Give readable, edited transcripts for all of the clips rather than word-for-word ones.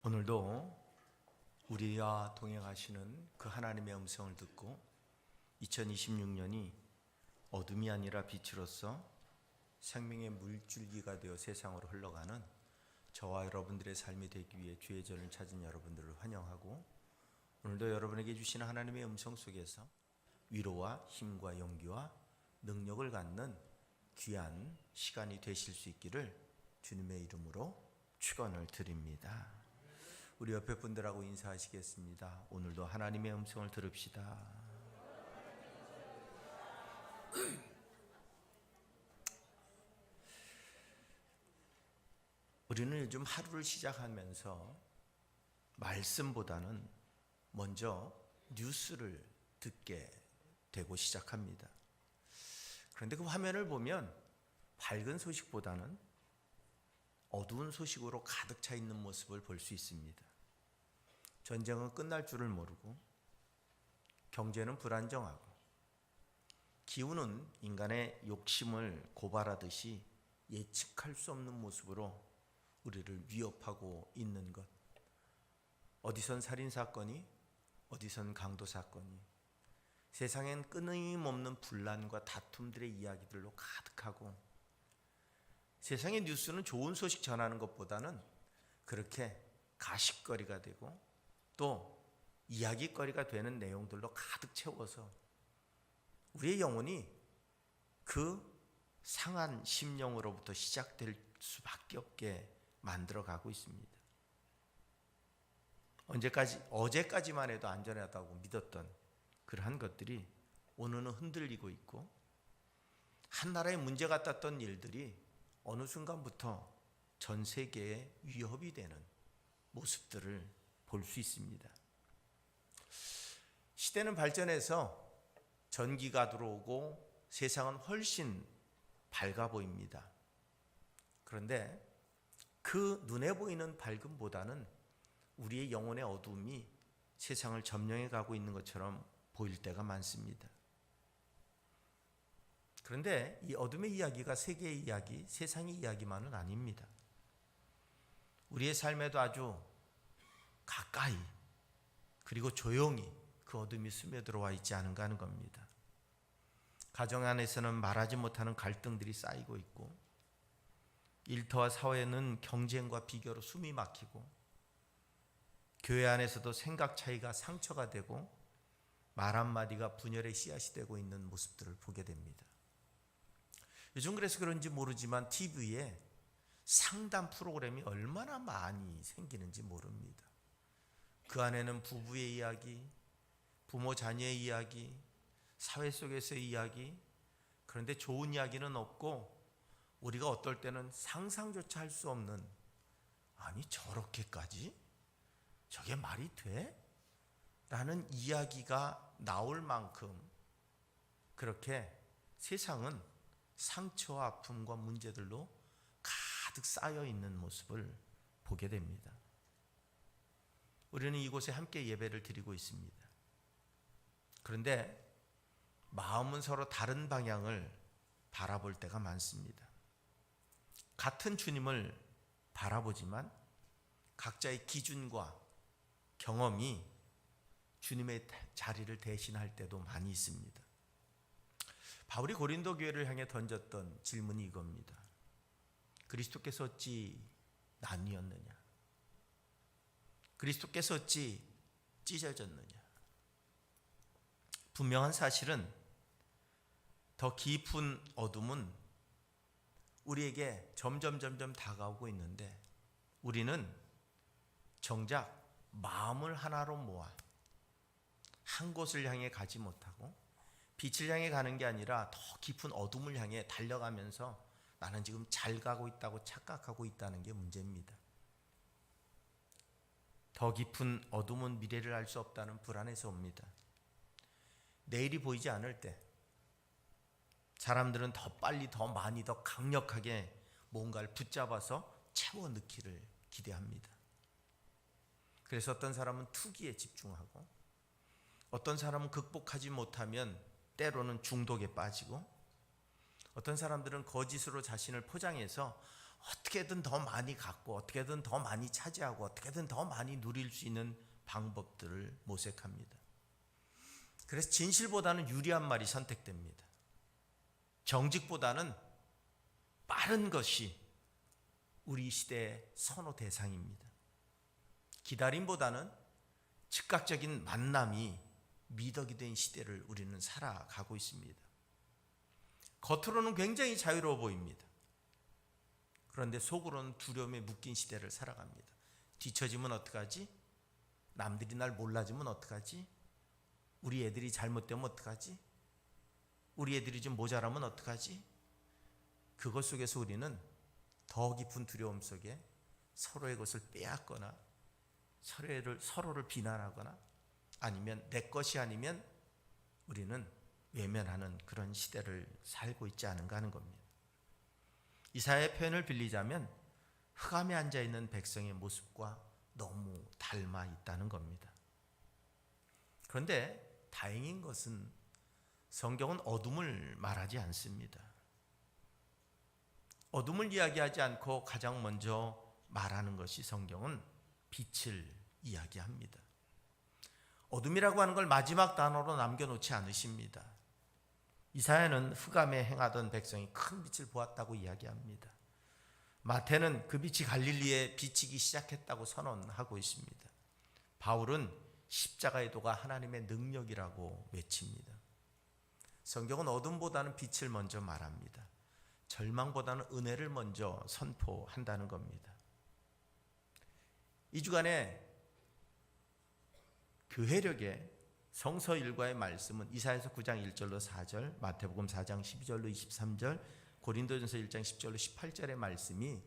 오늘도 우리와 동행하시는 그 하나님의 음성을 듣고 2026년이 어둠이 아니라 빛으로서 생명의 물줄기가 되어 세상으로 흘러가는 저와 여러분들의 삶이 되기 위해 주의 전을 찾은 여러분들을 환영하고, 오늘도 여러분에게 주시는 하나님의 음성 속에서 위로와 힘과 용기와 능력을 갖는 귀한 시간이 되실 수 있기를 주님의 이름으로 축원을 드립니다. 우리 옆에 분들하고 인사하시겠습니다. 오늘도 하나님의 음성을 들읍시다. 우리는 요즘 하루를 시작하면서 말씀보다는 먼저 뉴스를 듣게 되고 시작합니다. 그런데 그 화면을 보면 밝은 소식보다는 어두운 소식으로 가득 차 있는 모습을 볼 수 있습니다. 전쟁은 끝날 줄을 모르고, 경제는 불안정하고, 기후는 인간의 욕심을 고발하듯이 예측할 수 없는 모습으로 우리를 위협하고 있는 것. 어디선 살인사건이, 어디선 강도사건이, 세상엔 끊임없는 분란과 다툼들의 이야기들로 가득하고, 세상의 뉴스는 좋은 소식 전하는 것보다는 그렇게 가십거리가 되고 또 이야기거리가 되는 내용들로 가득 채워서 우리의 영혼이 그 상한 심령으로부터 시작될 수밖에 없게 만들어가고 있습니다. 어제까지만 해도 안전하다고 믿었던 그러한 것들이 오늘은 흔들리고 있고, 한 나라의 문제 같았던 일들이 어느 순간부터 전 세계에 위협이 되는 모습들을 볼 수 있습니다. 시대는 발전해서 전기가 들어오고 세상은 훨씬 밝아 보입니다. 그런데 그 눈에 보이는 밝음보다는 우리의 영혼의 어둠이 세상을 점령해 가고 있는 것처럼 보일 때가 많습니다. 그런데 이 어둠의 이야기가 세계의 이야기, 세상의 이야기만은 아닙니다. 우리의 삶에도 아주 가까이 그리고 조용히 그 어둠이 스며들어와 있지 않은가 하는 겁니다. 가정 안에서는 말하지 못하는 갈등들이 쌓이고 있고, 일터와 사회는 경쟁과 비교로 숨이 막히고, 교회 안에서도 생각 차이가 상처가 되고 말 한마디가 분열의 씨앗이 되고 있는 모습들을 보게 됩니다. 요즘 그래서 그런지 모르지만 TV에 상담 프로그램이 얼마나 많이 생기는지 모릅니다. 그 안에는 부부의 이야기, 부모 자녀의 이야기, 사회 속에서의 이야기, 그런데 좋은 이야기는 없고, 우리가 어떨 때는 상상조차 할 수 없는, 아니 저렇게까지? 저게 말이 돼? 라는 이야기가 나올 만큼 그렇게 세상은 상처와 아픔과 문제들로 가득 쌓여 있는 모습을 보게 됩니다. 우리는 이곳에 함께 예배를 드리고 있습니다. 그런데 마음은 서로 다른 방향을 바라볼 때가 많습니다. 같은 주님을 바라보지만 각자의 기준과 경험이 주님의 자리를 대신할 때도 많이 있습니다. 바울이 고린도 교회를 향해 던졌던 질문이 이겁니다. 그리스도께서 어찌 나뉘었느냐? 그리스도께서 어찌 찢어졌느냐? 분명한 사실은 더 깊은 어둠은 우리에게 점점 다가오고 있는데, 우리는 정작 마음을 하나로 모아 한 곳을 향해 가지 못하고 빛을 향해 가는 게 아니라 더 깊은 어둠을 향해 달려가면서 나는 지금 잘 가고 있다고 착각하고 있다는 게 문제입니다. 더 깊은 어둠은 미래를 알 수 없다는 불안에서 옵니다. 내일이 보이지 않을 때 사람들은 더 빨리, 더 많이, 더 강력하게 뭔가를 붙잡아서 채워 넣기를 기대합니다. 그래서 어떤 사람은 투기에 집중하고, 어떤 사람은 극복하지 못하면 때로는 중독에 빠지고, 어떤 사람들은 거짓으로 자신을 포장해서 어떻게든 더 많이 갖고 어떻게든 더 많이 차지하고 어떻게든 더 많이 누릴 수 있는 방법들을 모색합니다. 그래서 진실보다는 유리한 말이 선택됩니다. 정직보다는 빠른 것이 우리 시대의 선호 대상입니다. 기다림보다는 즉각적인 만남이 미덕이 된 시대를 우리는 살아가고 있습니다. 겉으로는 굉장히 자유로워 보입니다. 그런데 속으로는 두려움에 묶인 시대를 살아갑니다. 뒤처지면 어떡하지? 남들이 날 몰라주면 어떡하지? 우리 애들이 잘못되면 어떡하지? 우리 애들이 좀 모자라면 어떡하지? 그것 속에서 우리는 더 깊은 두려움 속에 서로의 것을 빼앗거나 서로를 비난하거나 아니면 내 것이 아니면 우리는 외면하는 그런 시대를 살고 있지 않은가 하는 겁니다. 이사야의 표현을 빌리자면 흑암에 앉아있는 백성의 모습과 너무 닮아 있다는 겁니다. 그런데 다행인 것은 성경은 어둠을 말하지 않습니다. 어둠을 이야기하지 않고 가장 먼저 말하는 것이 성경은 빛을 이야기합니다. 어둠이라고 하는 걸 마지막 단어로 남겨놓지 않으십니다. 이사야는 흑암에 행하던 백성이 큰 빛을 보았다고 이야기합니다. 마태는 그 빛이 갈릴리에 비치기 시작했다고 선언하고 있습니다. 바울은 십자가의 도가 하나님의 능력이라고 외칩니다. 성경은 어둠보다는 빛을 먼저 말합니다. 절망보다는 은혜를 먼저 선포한다는 겁니다. 이 주간에 교회력의 성서 일과의 말씀은 이사야서 9장 1절로 4절, 마태복음 4장 12절로 23절, 고린도전서 1장 10절로 18절의 말씀이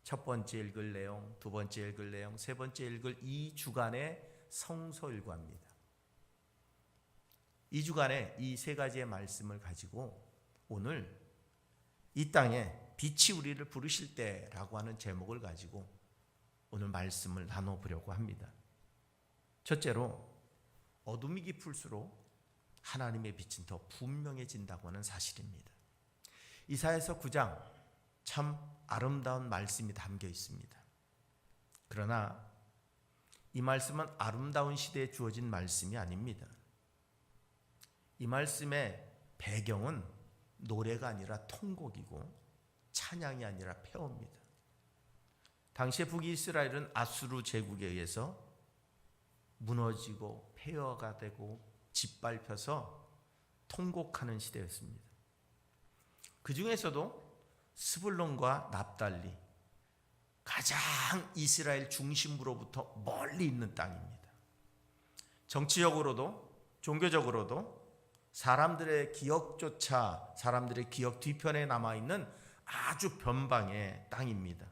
첫 번째 읽을 내용, 두 번째 읽을 내용, 세 번째 읽을 이 주간의 성서 일과입니다. 이 주간에 이 세 가지의 말씀을 가지고 오늘 이 땅에 빛이 우리를 부르실 때라고 하는 제목을 가지고 오늘 말씀을 나눠보려고 합니다. 첫째로 어둠이 깊을수록 하나님의 빛은 더 분명해진다고 하는 사실입니다. 이사야서 9장 참 아름다운 말씀이 담겨 있습니다. 그러나 이 말씀은 아름다운 시대에 주어진 말씀이 아닙니다. 이 말씀의 배경은 노래가 아니라 통곡이고 찬양이 아니라 폐허입니다. 당시의 북이스라엘은 아수르 제국에 의해서 무너지고 폐허가 되고 짓밟혀서 통곡하는 시대였습니다. 그 중에서도 스불론과 납달리, 가장 이스라엘 중심부로부터 멀리 있는 땅입니다. 정치적으로도 종교적으로도 사람들의 기억조차 사람들의 기억 뒤편에 남아있는 아주 변방의 땅입니다.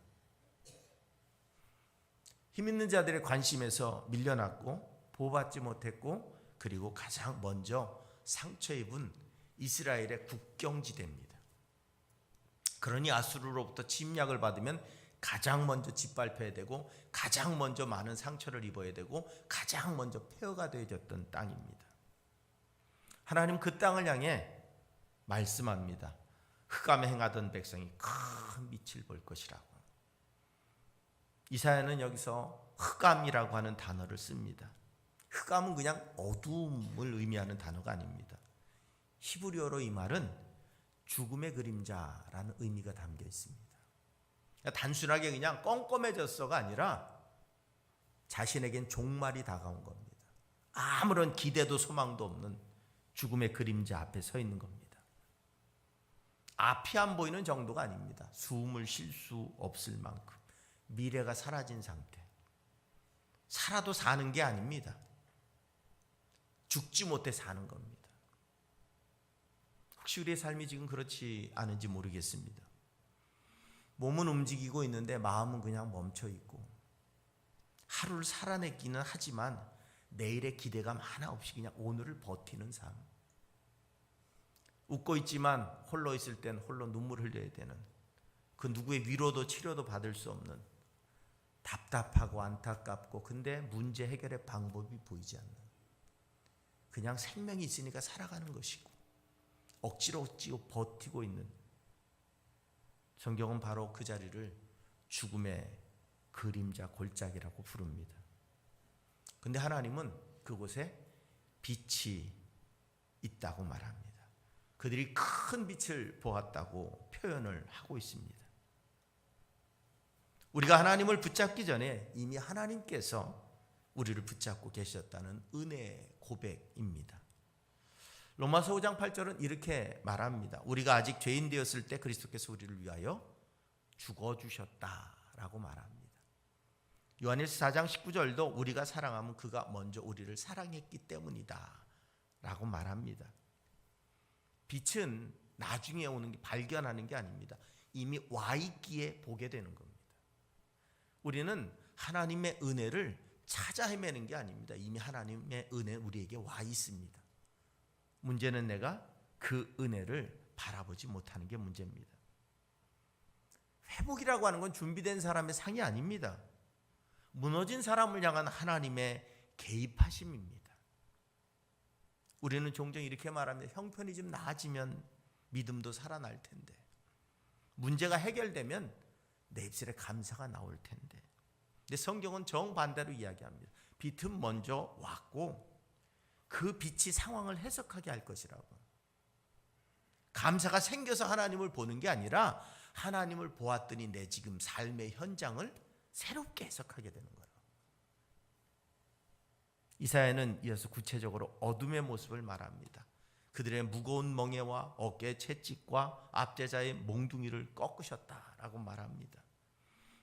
힘있는 자들의 관심에서 밀려났고 보호받지 못했고 그리고 가장 먼저 상처 입은 이스라엘의 국경지대입니다. 그러니 아수르로부터 침략을 받으면 가장 먼저 짓밟혀야 되고 가장 먼저 많은 상처를 입어야 되고 가장 먼저 폐허가 되어졌던 땅입니다. 하나님 그 땅을 향해 말씀합니다. 흑암에 행하던 백성이 큰 빛을 볼 것이라고. 이사야는 여기서 흑암이라고 하는 단어를 씁니다. 흑암은 그냥 어둠을 의미하는 단어가 아닙니다. 히브리어로 이 말은 죽음의 그림자라는 의미가 담겨 있습니다. 단순하게 그냥 껌껌해졌어가 아니라 자신에겐 종말이 다가온 겁니다. 아무런 기대도 소망도 없는 죽음의 그림자 앞에 서 있는 겁니다. 앞이 안 보이는 정도가 아닙니다. 숨을 쉴 수 없을 만큼 미래가 사라진 상태. 살아도 사는 게 아닙니다. 죽지 못해 사는 겁니다. 혹시 우리의 삶이 지금 그렇지 않은지 모르겠습니다. 몸은 움직이고 있는데 마음은 그냥 멈춰 있고 하루를 살아내기는 하지만 내일의 기대감 하나 없이 그냥 오늘을 버티는 삶. 웃고 있지만 홀로 있을 땐 홀로 눈물 흘려야 되는 그 누구의 위로도 치료도 받을 수 없는 답답하고 안타깝고 근데 문제 해결의 방법이 보이지 않는 그냥 생명이 있으니까 살아가는 것이고 억지로 버티고 있는 성경은 바로 그 자리를 죽음의 그림자 골짜기라고 부릅니다. 근데 하나님은 그곳에 빛이 있다고 말합니다. 그들이 큰 빛을 보았다고 표현을 하고 있습니다. 우리가 하나님을 붙잡기 전에 이미 하나님께서 우리를 붙잡고 계셨다는 은혜의 고백입니다. 로마서 5장 8절은 이렇게 말합니다. 우리가 아직 죄인 되었을 때 그리스도께서 우리를 위하여 죽어주셨다라고 말합니다. 요한일서 4장 19절도 우리가 사랑하면 그가 먼저 우리를 사랑했기 때문이다 라고 말합니다. 빛은 나중에 오는 게, 발견하는 게 아닙니다. 이미 와 있기에 보게 되는 겁니다. 우리는 하나님의 은혜를 찾아 헤매는 게 아닙니다. 이미 하나님의 은혜는 우리에게 와 있습니다. 문제는 내가 그 은혜를 바라보지 못하는 게 문제입니다. 회복이라고 하는 건 준비된 사람의 상이 아닙니다. 무너진 사람을 향한 하나님의 개입하심입니다. 우리는 종종 이렇게 말합니다. 형편이 좀 나아지면 믿음도 살아날 텐데, 문제가 해결되면 내 입술에 감사가 나올 텐데. 근데 성경은 정반대로 이야기합니다. 빛은 먼저 왔고 그 빛이 상황을 해석하게 할 것이라고. 감사가 생겨서 하나님을 보는 게 아니라 하나님을 보았더니 내 지금 삶의 현장을 새롭게 해석하게 되는 거예요. 이사야는 이어서 구체적으로 어둠의 모습을 말합니다. 그들의 무거운 멍에와 어깨의 채찍과 압제자의 몽둥이를 꺾으셨다라고 말합니다.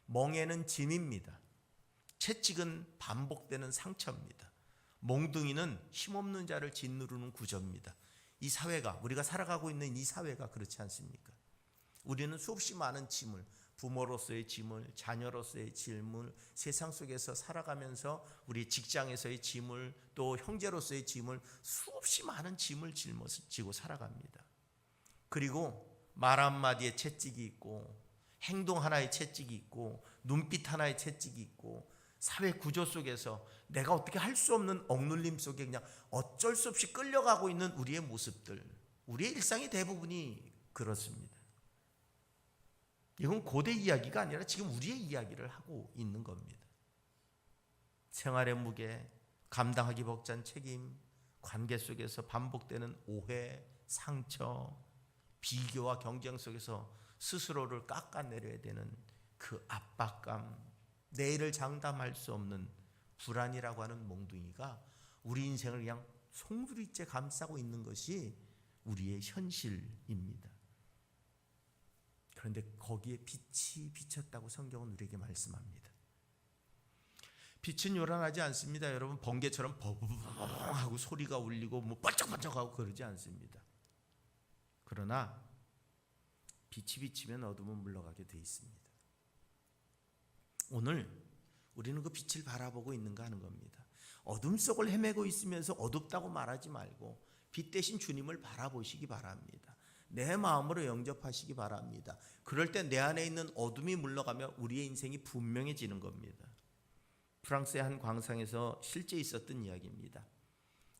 멍에는 짐입니다. 채찍은 반복되는 상처입니다. 몽둥이는 힘없는 자를 짓누르는 구조입니다. 이 사회가, 우리가 살아가고 있는 이 사회가 그렇지 않습니까? 우리는 수없이 많은 짐을, 부모로서의 짐을, 자녀로서의 짐을, 세상 속에서 살아가면서 우리 직장에서의 짐을, 또 형제로서의 짐을, 수없이 많은 짐을 지고 살아갑니다. 그리고 말 한마디에 채찍이 있고, 행동 하나에 채찍이 있고, 눈빛 하나에 채찍이 있고, 사회 구조 속에서 내가 어떻게 할 수 없는 억눌림 속에 그냥 어쩔 수 없이 끌려가고 있는 우리의 모습들, 우리의 일상의 대부분이 그렇습니다. 이건 고대 이야기가 아니라 지금 우리의 이야기를 하고 있는 겁니다. 생활의 무게, 감당하기 벅찬 책임, 관계 속에서 반복되는 오해, 상처, 비교와 경쟁 속에서 스스로를 깎아내려야 되는 그 압박감, 내일을 장담할 수 없는 불안이라고 하는 몽둥이가 우리 인생을 그냥 송두리째 감싸고 있는 것이 우리의 현실입니다. 그런데 거기에 빛이 비쳤다고 성경은 우리에게 말씀합니다. 빛은 요란하지 않습니다. 여러분, 번개처럼 버벅하고 소리가 울리고 뭐 번쩍번쩍하고 그러지 않습니다. 그러나 빛이 비치면 어둠은 물러가게 돼 있습니다. 오늘 우리는 그 빛을 바라보고 있는가 하는 겁니다. 어둠 속을 헤매고 있으면서 어둡다고 말하지 말고 빛 대신 주님을 바라보시기 바랍니다. 내 마음으로 영접하시기 바랍니다. 그럴 때 내 안에 있는 어둠이 물러가며 우리의 인생이 분명해지는 겁니다. 프랑스의 한 광상에서 실제 있었던 이야기입니다.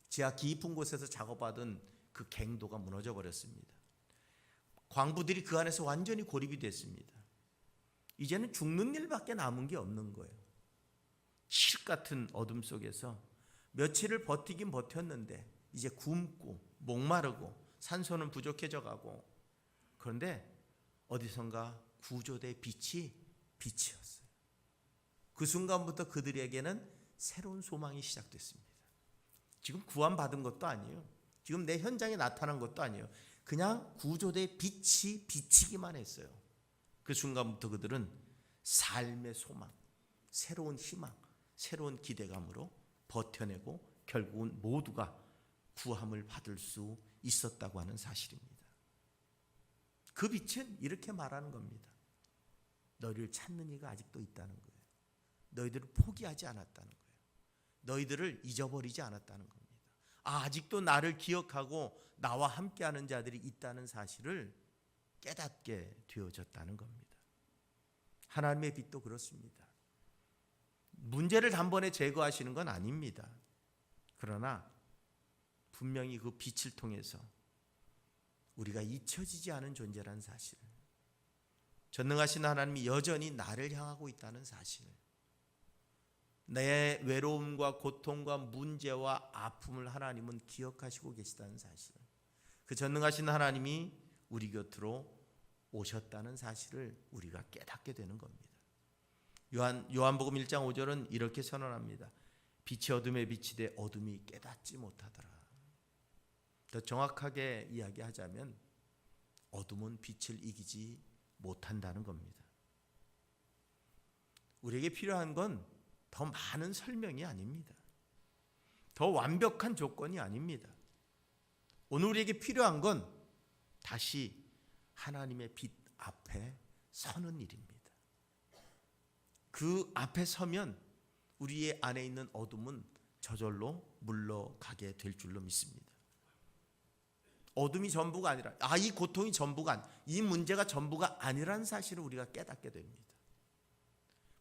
지하 깊은 곳에서 작업하던 그 갱도가 무너져 버렸습니다. 광부들이 그 안에서 완전히 고립이 됐습니다. 이제는 죽는 일밖에 남은 게 없는 거예요. 실 같은 어둠 속에서 며칠을 버티긴 버텼는데 이제 굶고 목마르고 산소는 부족해져 가고, 그런데 어디선가 구조대의 빛이 빛이었어요. 그 순간부터 그들에게는 새로운 소망이 시작됐습니다. 지금 구원받은 것도 아니에요. 지금 내 현장에 나타난 것도 아니에요. 그냥 구조대의 빛이 비치기만 했어요. 그 순간부터 그들은 삶의 소망, 새로운 희망, 새로운 기대감으로 버텨내고 결국은 모두가 구함을 받을 수 있었다고 하는 사실입니다. 그 빛은 이렇게 말하는 겁니다. 너희를 찾는 이가 아직도 있다는 거예요. 너희들을 포기하지 않았다는 거예요. 너희들을 잊어버리지 않았다는 겁니다. 아직도 나를 기억하고 나와 함께하는 자들이 있다는 사실을 깨닫게 되어졌다는 겁니다. 하나님의 빛도 그렇습니다. 문제를 단번에 제거하시는 건 아닙니다. 그러나 분명히 그 빛을 통해서 우리가 잊혀지지 않은 존재라는 사실을, 전능하신 하나님이 여전히 나를 향하고 있다는 사실, 내 외로움과 고통과 문제와 아픔을 하나님은 기억하시고 계시다는 사실, 그 전능하신 하나님이 우리 곁으로 오셨다는 사실을 우리가 깨닫게 되는 겁니다. 요한복음 1장 5절은 이렇게 선언합니다. 빛이 어둠에 비치되 어둠이 깨닫지 못하더라. 더 정확하게 이야기하자면 어둠은 빛을 이기지 못한다는 겁니다. 우리에게 필요한 건 더 많은 설명이 아닙니다. 더 완벽한 조건이 아닙니다. 오늘 우리에게 필요한 건 다시 하나님의 빛 앞에 서는 일입니다. 그 앞에 서면 우리의 안에 있는 어둠은 저절로 물러가게 될 줄로 믿습니다. 어둠이 전부가 아니라, 이 고통이 전부가, 이 문제가 전부가 아니라는 사실을 우리가 깨닫게 됩니다.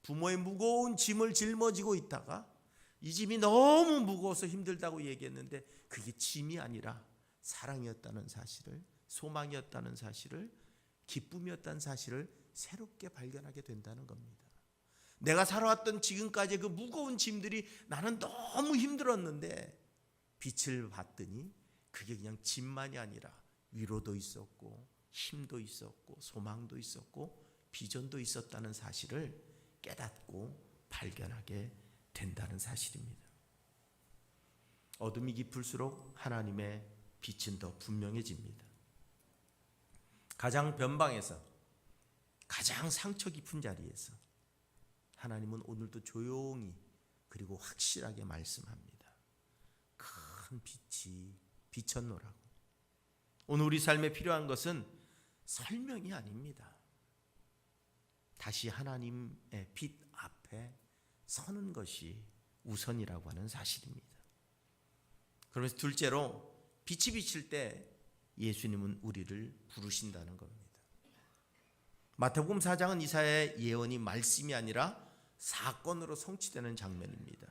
부모의 무거운 짐을 짊어지고 있다가 이 짐이 너무 무거워서 힘들다고 얘기했는데 그게 짐이 아니라 사랑이었다는 사실을, 소망이었다는 사실을, 기쁨이었다는 사실을 새롭게 발견하게 된다는 겁니다. 내가 살아왔던 지금까지의 그 무거운 짐들이 나는 너무 힘들었는데 빛을 봤더니 그게 그냥 짐만이 아니라 위로도 있었고 힘도 있었고 소망도 있었고 비전도 있었다는 사실을 깨닫고 발견하게 된다는 사실입니다. 어둠이 깊을수록 하나님의 빛은 더 분명해집니다. 가장 변방에서, 가장 상처 깊은 자리에서 하나님은 오늘도 조용히 그리고 확실하게 말씀합니다. 큰 빛이 비쳤노라고. 오늘 우리 삶에 필요한 것은 설명이 아닙니다. 다시 하나님의 빛 앞에 서는 것이 우선이라고 하는 사실입니다. 그러면서 둘째로 빛이 비칠 때 예수님은 우리를 부르신다는 겁니다. 마태복음 4장은 이사야의 예언이 말씀이 아니라 사건으로 성취되는 장면입니다.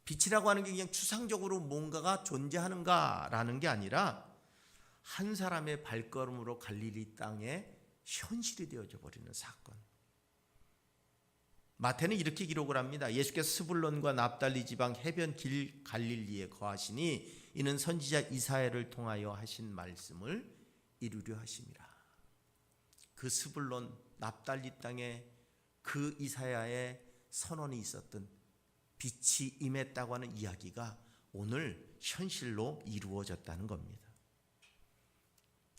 빛이라고 하는 게 그냥 추상적으로 뭔가가 존재하는가라는 게 아니라 한 사람의 발걸음으로 갈릴리 땅에 현실이 되어져 버리는 사건. 마태는 이렇게 기록을 합니다. 예수께서 스불론과 납달리 지방 해변 길 갈릴리에 거하시니 이는 선지자 이사야를 통하여 하신 말씀을 이루려 하심이라. 그 스불론 납달리 땅에 그 이사야의 선언이 있었던 빛이 임했다고 하는 이야기가 오늘 현실로 이루어졌다는 겁니다.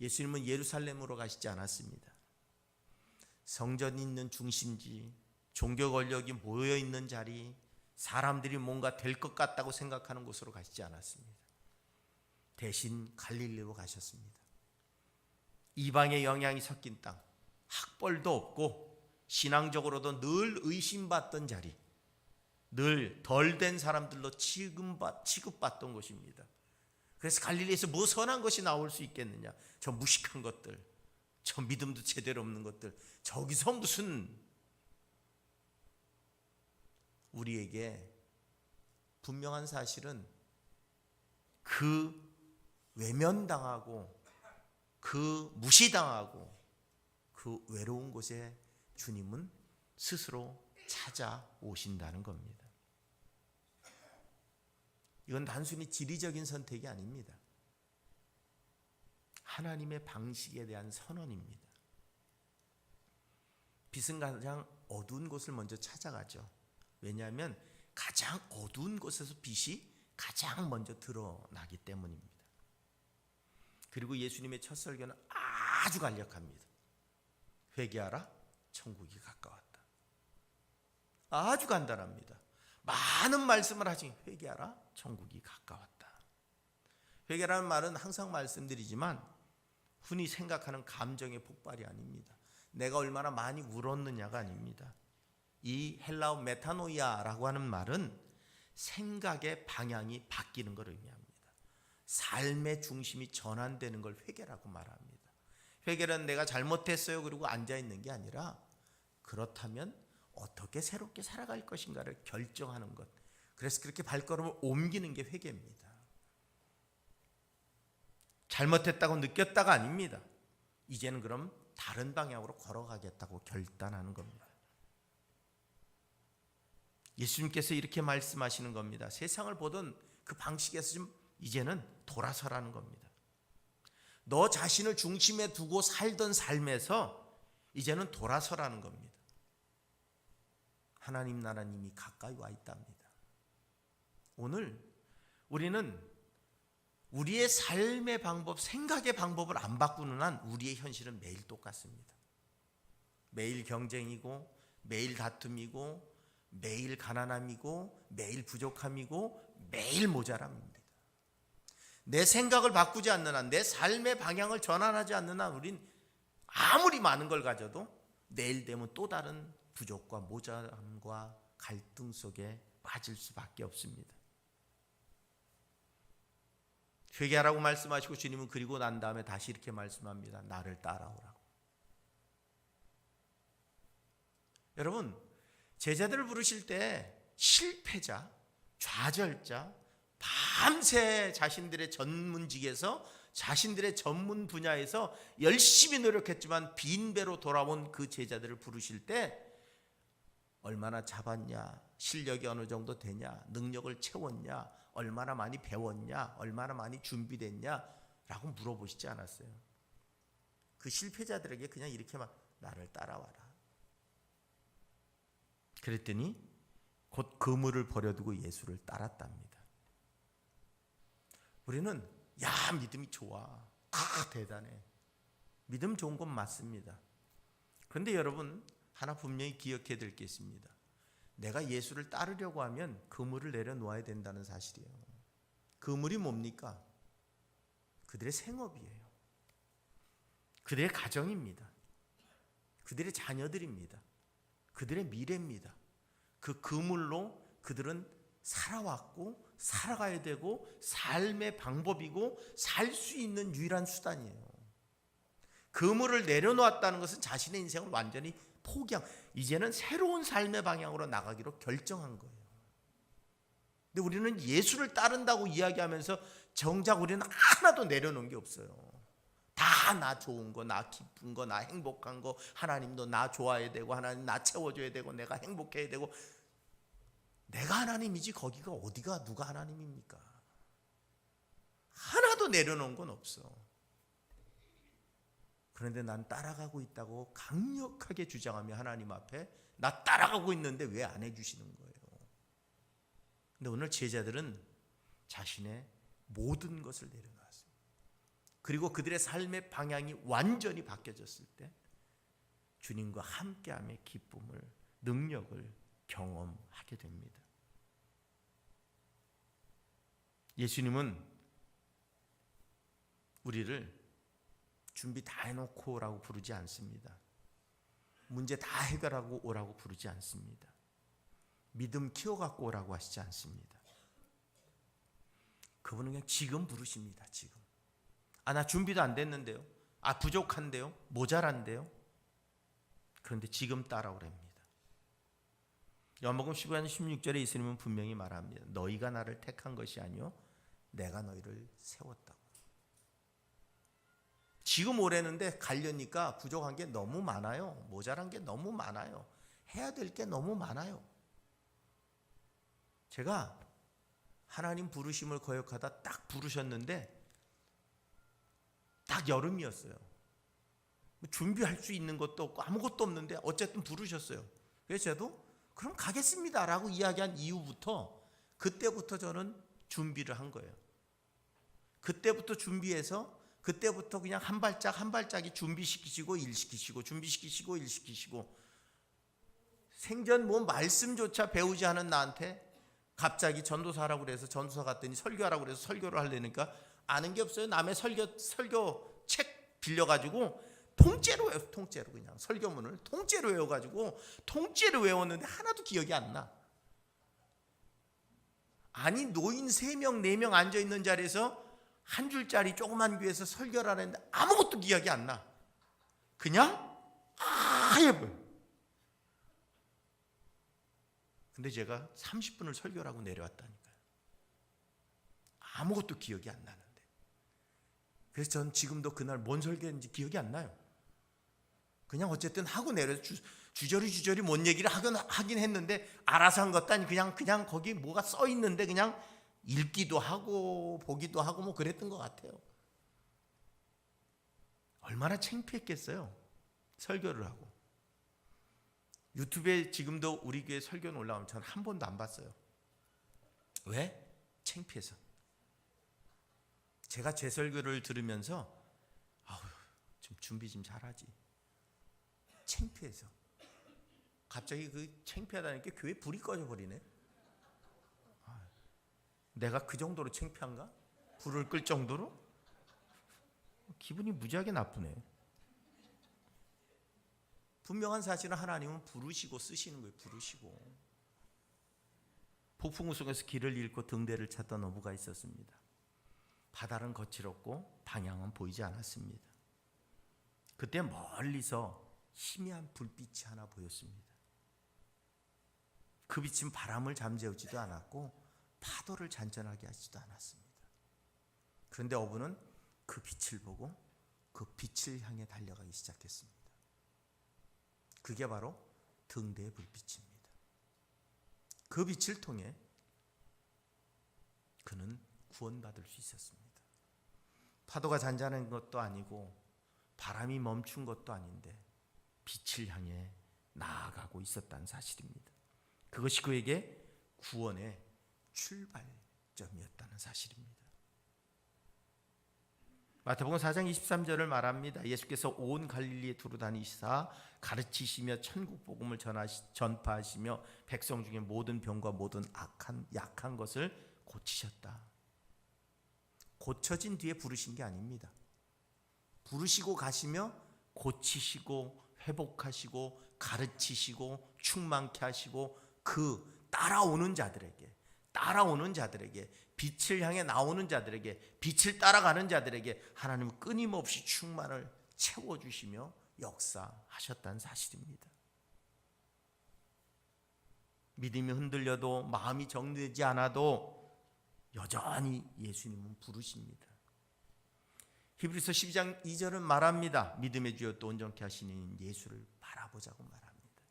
예수님은 예루살렘으로 가시지 않았습니다. 성전이 있는 중심지, 종교 권력이 모여 있는 자리, 사람들이 뭔가 될 것 같다고 생각하는 곳으로 가시지 않았습니다. 대신 갈릴리로 가셨습니다. 이방의 영향이 섞인 땅, 학벌도 없고 신앙적으로도 늘 의심받던 자리, 늘 덜 된 사람들로 취급받던 곳입니다. 그래서 갈릴리에서 뭐 선한 것이 나올 수 있겠느냐? 저 무식한 것들, 저 믿음도 제대로 없는 것들, 저기서 무슨, 우리에게 분명한 사실은 그 외면당하고 그 무시당하고 그 외로운 곳에 주님은 스스로 찾아오신다는 겁니다. 이건 단순히 지리적인 선택이 아닙니다. 하나님의 방식에 대한 선언입니다. 빛은 가장 어두운 곳을 먼저 찾아가죠. 왜냐하면 가장 어두운 곳에서 빛이 가장 먼저 드러나기 때문입니다. 그리고 예수님의 첫 설교는 아주 간략합니다. 회개하라, 천국이 가까웠다. 아주 간단합니다. 많은 말씀을 하신 회개하라, 천국이 가까웠다. 회개라는 말은 항상 말씀드리지만 흔히 생각하는 감정의 폭발이 아닙니다. 내가 얼마나 많이 울었느냐가 아닙니다. 이 헬라어 메타노이아라고 하는 말은 생각의 방향이 바뀌는 걸 의미합니다. 삶의 중심이 전환되는 걸 회개라고 말합니다. 회개는 내가 잘못했어요 그리고 앉아있는 게 아니라 그렇다면 어떻게 새롭게 살아갈 것인가를 결정하는 것. 그래서 그렇게 발걸음을 옮기는 게 회개입니다. 잘못했다고 느꼈다가 아닙니다. 이제는 그럼 다른 방향으로 걸어가겠다고 결단하는 겁니다. 예수님께서 이렇게 말씀하시는 겁니다. 세상을 보던 그 방식에서 좀 이제는 돌아서라는 겁니다. 너 자신을 중심에 두고 살던 삶에서 이제는 돌아서라는 겁니다. 하나님 나라는 이미 가까이 와 있답니다. 오늘 우리는 우리의 삶의 방법, 생각의 방법을 안 바꾸는 한 우리의 현실은 매일 똑같습니다. 매일 경쟁이고, 매일 다툼이고, 매일 가난함이고, 매일 부족함이고, 매일 모자람입니다. 내 생각을 바꾸지 않는 한, 내 삶의 방향을 전환하지 않는 한 우린 아무리 많은 걸 가져도 내일 되면 또 다른 부족과 모자람과 갈등 속에 빠질 수밖에 없습니다. 회개하라고 말씀하시고 주님은 그리고 난 다음에 다시 이렇게 말씀합니다. 나를 따라오라고. 여러분, 제자들을 부르실 때 실패자, 좌절자, 밤새 자신들의 전문직에서 자신들의 전문 분야에서 열심히 노력했지만 빈배로 돌아온 그 제자들을 부르실 때 얼마나 잡았냐, 실력이 어느 정도 되냐, 능력을 채웠냐, 얼마나 많이 배웠냐, 얼마나 많이 준비됐냐 라고 물어보시지 않았어요. 그 실패자들에게 그냥 이렇게만 나를 따라와라. 그랬더니 곧 그물을 버려두고 예수를 따랐답니다. 우리는 야, 믿음이 좋아, 대단해, 믿음 좋은 건 맞습니다. 그런데 여러분, 하나 분명히 기억해야 될 게 있습니다. 내가 예수를 따르려고 하면 그물을 내려놓아야 된다는 사실이에요. 그물이 뭡니까? 그들의 생업이에요. 그들의 가정입니다. 그들의 자녀들입니다. 그들의 미래입니다. 그 그물로 그들은 살아왔고 살아가야 되고 삶의 방법이고 살 수 있는 유일한 수단이에요. 그물을 내려놓았다는 것은 자신의 인생을 완전히 포기한, 이제는 새로운 삶의 방향으로 나가기로 결정한 거예요. 근데 우리는 예수를 따른다고 이야기하면서 정작 우리는 하나도 내려놓은 게 없어요. 다 나 좋은 거, 나 기쁜 거, 나 행복한 거, 하나님도 나 좋아해야 되고 하나님 나 채워줘야 되고 내가 행복해야 되고, 내가 하나님이지 거기가 어디가 누가 하나님입니까? 하나도 내려놓은 건 없어. 그런데 난 따라가고 있다고 강력하게 주장하며 하나님 앞에 나 따라가고 있는데 왜 안 해주시는 거예요? 근데 오늘 제자들은 자신의 모든 것을 내려놨습니다. 그리고 그들의 삶의 방향이 완전히 바뀌어졌을 때 주님과 함께함의 기쁨을, 능력을 경험하게 됩니다. 예수님은 우리를 준비 다 해놓고 오라고 부르지 않습니다. 문제 다 해결하고 오라고 부르지 않습니다. 믿음 키워갖고 오라고 하시지 않습니다. 그분은 그냥 지금 부르십니다. 지금. 나 준비도 안 됐는데요. 부족한데요. 모자란데요. 그런데 지금 따라오랍니다. 요한복음 15장 16절에 예수님은 분명히 말합니다. 너희가 나를 택한 것이 아니요 내가 너희를 세웠다고. 지금 오래는데 가려니까 부족한 게 너무 많아요. 모자란 게 너무 많아요. 해야 될 게 너무 많아요. 제가 하나님 부르심을 거역하다 딱 부르셨는데 딱 여름이었어요. 준비할 수 있는 것도 없고 아무것도 없는데 어쨌든 부르셨어요. 그래서 저도 그럼 가겠습니다라고 이야기한 이후부터 그때부터 저는 준비를 한 거예요. 그때부터 준비해서 그때부터 그냥 한 발짝 한 발짝이 준비시키시고 일시키시고 준비시키시고 일시키시고, 생전 뭐 말씀조차 배우지 않은 나한테 갑자기 전도사라고 그래서 전도사 갔더니 설교하라고 그래서 설교를 하려니까 아는 게 없어요. 남의 설교 책 빌려가지고 통째로 외웠어요. 통째로 그냥 설교문을 통째로 외워가지고 통째로 외웠는데 하나도 기억이 안 나. 아니 노인 3명 4명 앉아있는 자리에서 한 줄짜리 조그만 교회에서 설교를 하는데 아무것도 기억이 안 나. 그냥 아예 보여. 근데 제가 30분을 설교를 하고 내려왔다니까요. 아무것도 기억이 안 나는데. 그래서 전 지금도 그날 뭔 설교했는지 기억이 안 나요. 그냥 어쨌든 하고 내려서 주저리 뭔 얘기를 하긴 했는데 알아서 한 것도 아니 그냥 거기 뭐가 써 있는데 그냥 읽기도 하고 보기도 하고 뭐 그랬던 것 같아요. 얼마나 창피했겠어요. 설교를 하고. 유튜브에 지금도 우리 교회 설교는 올라오면 전 한 번도 안 봤어요. 왜? 창피해서. 제가 제 설교를 들으면서 좀 준비 좀 잘하지. 창피해서. 갑자기 그 창피하다니까 교회 불이 꺼져버리네. 내가 그 정도로 창피한가? 불을 끌 정도로? 기분이 무지하게 나쁘네. 분명한 사실은 하나님은 부르시고 쓰시는 거예요. 부르시고. 폭풍우 속에서 길을 잃고 등대를 찾던 어부가 있었습니다. 바다는 거칠었고 방향은 보이지 않았습니다. 그때 멀리서 희미한 불빛이 하나 보였습니다. 그 빛은 바람을 잠재우지도 않았고 파도를 잔잔하게 하지도 않았습니다. 그런데 어부는 그 빛을 보고 그 빛을 향해 달려가기 시작했습니다. 그게 바로 등대의 불빛입니다. 그 빛을 통해 그는 구원받을 수 있었습니다. 파도가 잔잔한 것도 아니고 바람이 멈춘 것도 아닌데 빛을 향해 나아가고 있었다는 사실입니다. 그것이 그에게 구원의 출발점이었다는 사실입니다. 마태복음 4장 23절을 말합니다. 예수께서 온 갈릴리에 두루 다니시사 가르치시며 천국 복음을 전파하시며 백성 중에 모든 병과 모든 약한 것을 고치셨다. 고쳐진 뒤에 부르신 게 아닙니다. 부르시고 가시며 고치시고 회복하시고 가르치시고 충만케 하시고 그 따라오는 자들에게 빛을 향해 나오는 자들에게 빛을 따라가는 자들에게 하나님은 끊임없이 충만을 채워주시며 역사하셨다는 사실입니다. 믿음이 흔들려도 마음이 정리되지 않아도 여전히 예수님은 부르십니다. 히브리서 12장 2절은 말합니다. 믿음의 주여 또 온전케 하시는 예수를 바라보자고 말합니다.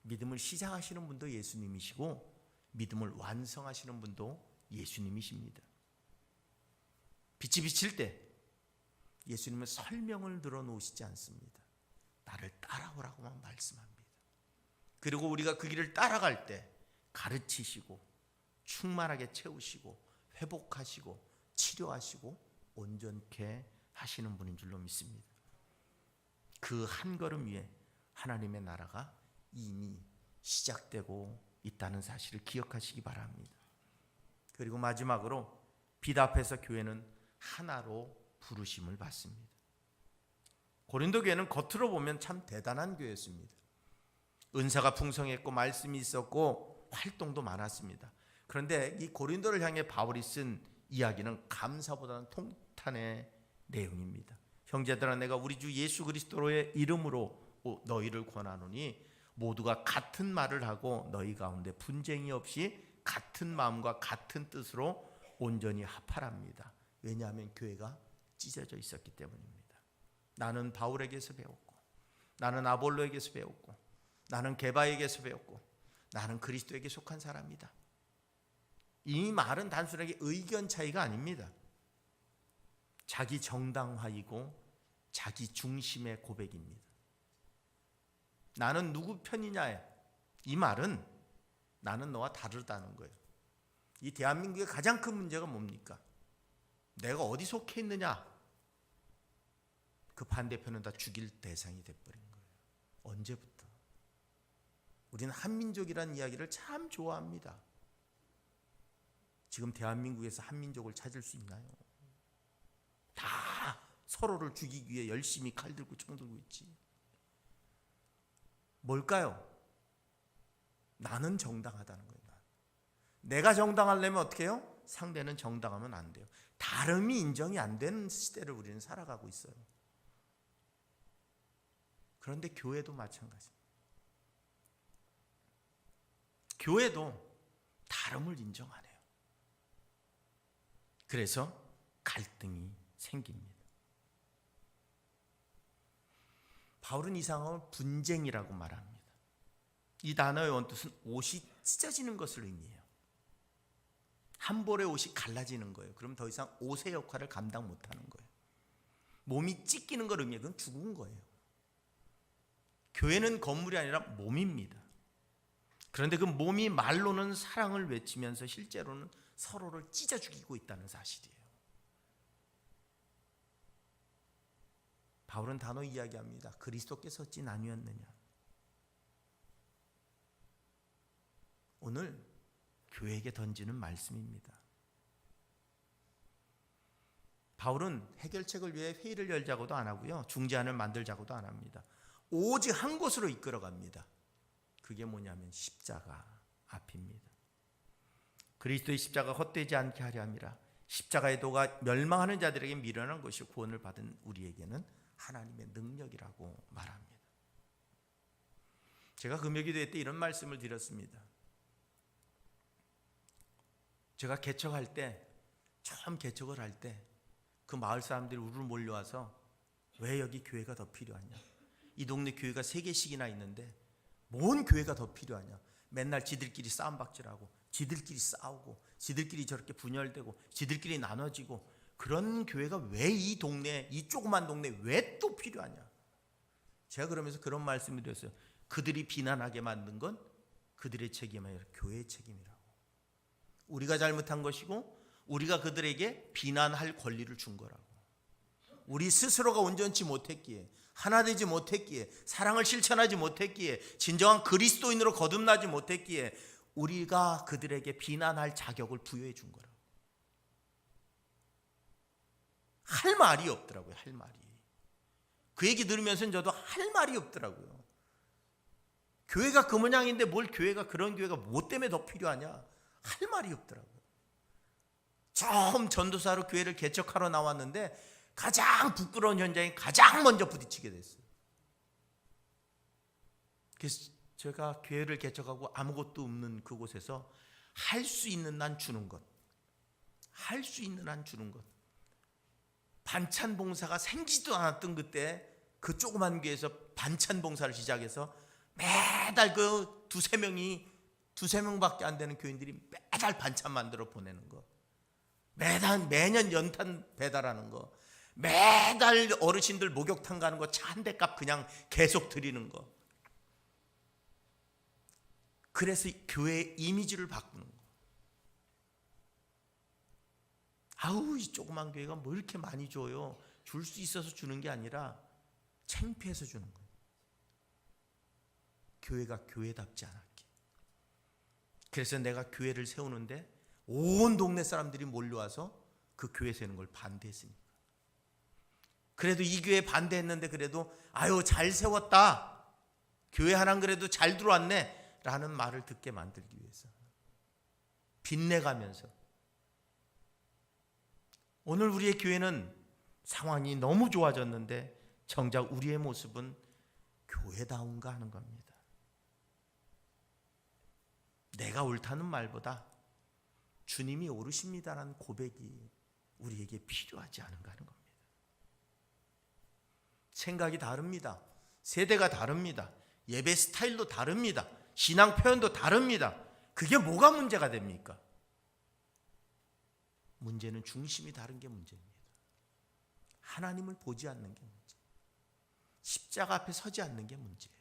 믿음을 시작하시는 분도 예수님이시고 믿음을 완성하시는 분도 예수님이십니다. 빛이 비칠 때 예수님은 설명을 들어놓으시지 않습니다. 나를 따라오라고만 말씀합니다. 그리고 우리가 그 길을 따라갈 때 가르치시고 충만하게 채우시고 회복하시고 치료하시고 온전케 하시는 분인 줄로 믿습니다. 그 한 걸음 위에 하나님의 나라가 이미 시작되고 있다는 사실을 기억하시기 바랍니다. 그리고 마지막으로 빛 앞에서 교회는 하나로 부르심을 받습니다. 고린도 교회는 겉으로 보면 참 대단한 교회였습니다. 은사가 풍성했고 말씀이 있었고 활동도 많았습니다. 그런데 이 고린도를 향해 바울이 쓴 이야기는 감사보다는 통탄의 내용입니다. 형제들아 내가 우리 주 예수 그리스도의 이름으로 너희를 권하노니 모두가 같은 말을 하고 너희 가운데 분쟁이 없이 같은 마음과 같은 뜻으로 온전히 합하랍니다. 왜냐하면 교회가 찢어져 있었기 때문입니다. 나는 바울에게서 배웠고 나는 아볼로에게서 배웠고 나는 게바에게서 배웠고 나는 그리스도에게 속한 사람이다. 이 말은 단순하게 의견 차이가 아닙니다. 자기 정당화이고 자기 중심의 고백입니다. 나는 누구 편이냐? 이 말은 나는 너와 다르다는 거예요. 이 대한민국의 가장 큰 문제가 뭡니까? 내가 어디 속해 있느냐? 그 반대편은 다 죽일 대상이 돼버린 거예요. 언제부터? 우리는 한민족이라는 이야기를 참 좋아합니다. 지금 대한민국에서 한민족을 찾을 수 있나요? 다 서로를 죽이기 위해 열심히 칼 들고 총 들고 있지. 뭘까요? 나는 정당하다는 거예요. 내가 정당하려면 어떻게 해요? 상대는 정당하면 안 돼요. 다름이 인정이 안 되는 시대를 우리는 살아가고 있어요. 그런데 교회도 마찬가지입니다. 교회도 다름을 인정 안 해요. 그래서 갈등이 생깁니다. 바울은 이 상황을 분쟁이라고 말합니다. 이 단어의 원뜻은 옷이 찢어지는 것을 의미해요. 한 벌의 옷이 갈라지는 거예요. 그럼 더 이상 옷의 역할을 감당 못하는 거예요. 몸이 찢기는 걸 의미해요. 그건 죽은 거예요. 교회는 건물이 아니라 몸입니다. 그런데 그 몸이 말로는 사랑을 외치면서 실제로는 서로를 찢어 죽이고 있다는 사실이에요. 바울은 단호 이야기합니다. 그리스도께서 어찌 나뉘었느냐. 오늘 교회에게 던지는 말씀입니다. 바울은 해결책을 위해 회의를 열자고도 안 하고요, 중재안을 만들자고도 안 합니다. 오직 한 곳으로 이끌어갑니다. 그게 뭐냐면 십자가 앞입니다. 그리스도의 십자가가 헛되지 않게 하려 함이라. 십자가의 도가 멸망하는 자들에게 미련한 것이 구원을 받은 우리에게는 하나님의 능력이라고 말합니다. 제가 금요기도회 때 이런 말씀을 드렸습니다. 제가 개척할 때, 처음 개척을 할 때 그 마을 사람들이 우르르 몰려와서 왜 여기 교회가 더 필요하냐, 이 동네 교회가 3개씩이나 있는데 뭔 교회가 더 필요하냐, 맨날 지들끼리 싸움박질하고 지들끼리 싸우고 지들끼리 저렇게 분열되고 지들끼리 나눠지고 그런 교회가 왜 이 동네, 이 조그만 동네 왜 또 필요하냐. 제가 그러면서 그런 말씀을 드렸어요. 그들이 비난하게 만든 건 그들의 책임이 아니라 교회의 책임이라고. 우리가 잘못한 것이고 우리가 그들에게 비난할 권리를 준 거라고. 우리 스스로가 온전치 못했기에, 하나 되지 못했기에, 사랑을 실천하지 못했기에, 진정한 그리스도인으로 거듭나지 못했기에 우리가 그들에게 비난할 자격을 부여해 준 거라고. 할 말이 없더라고요. 할 말이. 그 얘기 들으면서 저도 할 말이 없더라고요. 교회가 그 모양인데 뭘 교회가, 그런 교회가 뭐 때문에 더 필요하냐, 할 말이 없더라고요. 처음 전도사로 교회를 개척하러 나왔는데 가장 부끄러운 현장에 가장 먼저 부딪히게 됐어요. 그래서 제가 교회를 개척하고 아무것도 없는 그곳에서 할 수 있는 한 주는 것, 할 수 있는 한 주는 것. 반찬 봉사가 생기지도 않았던 그때 그 조그만 교회에서 반찬 봉사를 시작해서 매달 그 두세 명밖에 안 되는 교인들이 매달 반찬 만들어 보내는 거, 매년 연탄 배달하는 거, 매달 어르신들 목욕탕 가는 거 차 한 대 값 그냥 계속 드리는 거. 그래서 교회의 이미지를 바꾸는 거. 아우, 이 조그만 교회가 뭐 이렇게 많이 줘요. 줄 수 있어서 주는 게 아니라 창피해서 주는 거예요. 교회가 교회답지 않았게. 그래서 내가 교회를 세우는데 온 동네 사람들이 몰려와서 그 교회 세우는 걸 반대했으니까. 그래도 이 교회 반대했는데 그래도 아유 잘 세웠다, 교회 하나 그래도 잘 들어왔네 라는 말을 듣게 만들기 위해서 빚내가면서. 오늘 우리의 교회는 상황이 너무 좋아졌는데 정작 우리의 모습은 교회다운가 하는 겁니다. 내가 옳다는 말보다 주님이 옳으십니다라는 고백이 우리에게 필요하지 않은가 하는 겁니다. 생각이 다릅니다. 세대가 다릅니다. 예배 스타일도 다릅니다. 신앙 표현도 다릅니다. 그게 뭐가 문제가 됩니까? 문제는 중심이 다른 게 문제입니다. 하나님을 보지 않는 게 문제예요. 십자가 앞에 서지 않는 게 문제예요.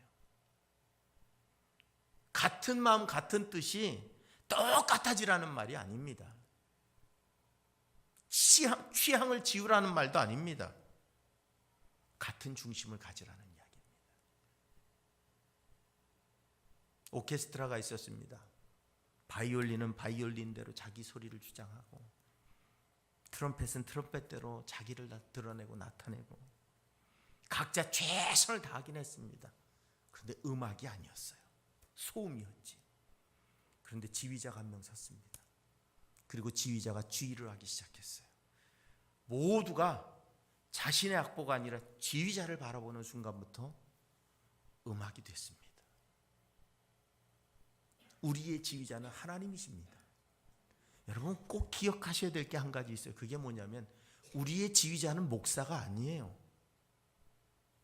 같은 마음 같은 뜻이 똑같아지라는 말이 아닙니다. 취향을 지우라는 말도 아닙니다. 같은 중심을 가지라는 이야기입니다. 오케스트라가 있었습니다. 바이올린은 바이올린대로 자기 소리를 주장하고, 트럼펫은 트럼펫대로 자기를 드러내고 나타내고, 각자 최선을 다하긴 했습니다. 그런데 음악이 아니었어요. 소음이었지. 그런데 지휘자가 한 명 섰습니다. 그리고 지휘자가 지휘를 하기 시작했어요. 모두가 자신의 악보가 아니라 지휘자를 바라보는 순간부터 음악이 됐습니다. 우리의 지휘자는 하나님이십니다. 여러분 꼭 기억하셔야 될 게 한 가지 있어요. 그게 뭐냐면 우리의 지휘자는 목사가 아니에요.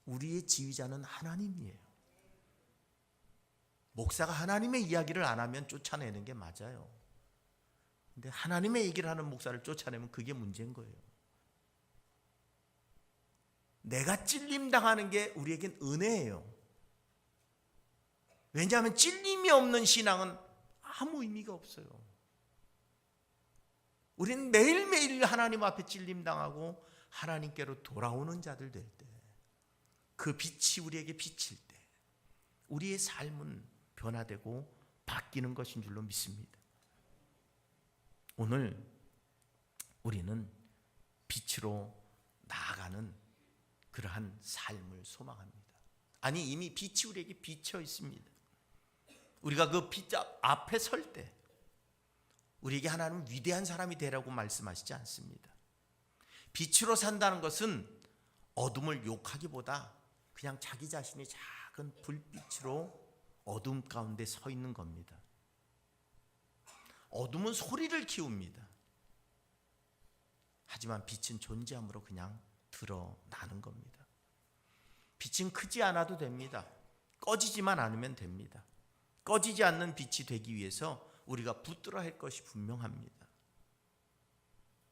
우리의 지휘자는 하나님이에요. 목사가 하나님의 이야기를 안 하면 쫓아내는 게 맞아요. 근데 하나님의 얘기를 하는 목사를 쫓아내면 그게 문제인 거예요. 내가 찔림 당하는 게 우리에겐 은혜예요. 왜냐하면 찔림이 없는 신앙은 아무 의미가 없어요. 우리는 매일매일 하나님 앞에 찔림 당하고 하나님께로 돌아오는 자들 될 때, 그 빛이 우리에게 비칠 때 우리의 삶은 변화되고 바뀌는 것인 줄로 믿습니다. 오늘 우리는 빛으로 나아가는 그러한 삶을 소망합니다. 아니, 이미 빛이 우리에게 비쳐 있습니다. 우리가 그 빛 앞에 설 때 우리에게 하나님은 위대한 사람이 되라고 말씀하시지 않습니다. 빛으로 산다는 것은 어둠을 욕하기보다 그냥 자기 자신이 작은 불빛으로 어둠 가운데 서 있는 겁니다. 어둠은 소리를 키웁니다. 하지만 빛은 존재함으로 그냥 드러나는 겁니다. 빛은 크지 않아도 됩니다. 꺼지지만 않으면 됩니다. 꺼지지 않는 빛이 되기 위해서 우리가 붙들어야 할 것이 분명합니다.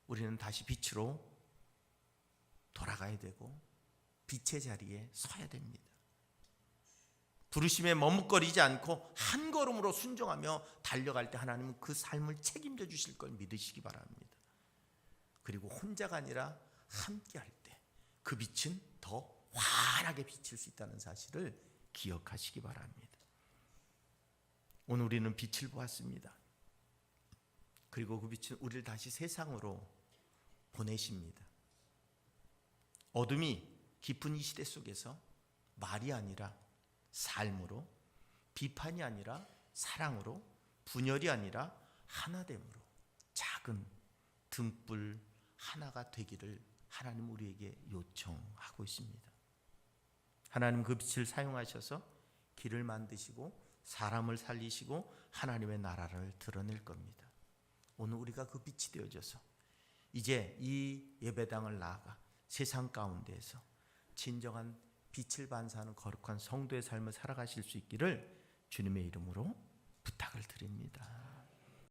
우리는 다시 빛으로 돌아가야 되고 빛의 자리에 서야 됩니다. 부르심에 머뭇거리지 않고 한 걸음으로 순종하며 달려갈 때 하나님은 그 삶을 책임져 주실 걸 믿으시기 바랍니다. 그리고 혼자가 아니라 함께 할 때 그 빛은 더 환하게 비칠 수 있다는 사실을 기억하시기 바랍니다. 오늘 우리는 빛을 보았습니다. 그리고 그 빛은 우리를 다시 세상으로 보내십니다. 어둠이 깊은 이 시대 속에서 말이 아니라 삶으로, 비판이 아니라 사랑으로, 분열이 아니라 하나됨으로 작은 등불 하나가 되기를 하나님 우리에게 요청하고 있습니다. 하나님 그 빛을 사용하셔서 길을 만드시고 사람을 살리시고 하나님의 나라를 드러낼 겁니다. 오늘 우리가 그 빛이 되어져서 이제 이 예배당을 나아가 세상 가운데에서 진정한 빛을 반사하는 거룩한 성도의 삶을 살아가실 수 있기를 주님의 이름으로 부탁을 드립니다.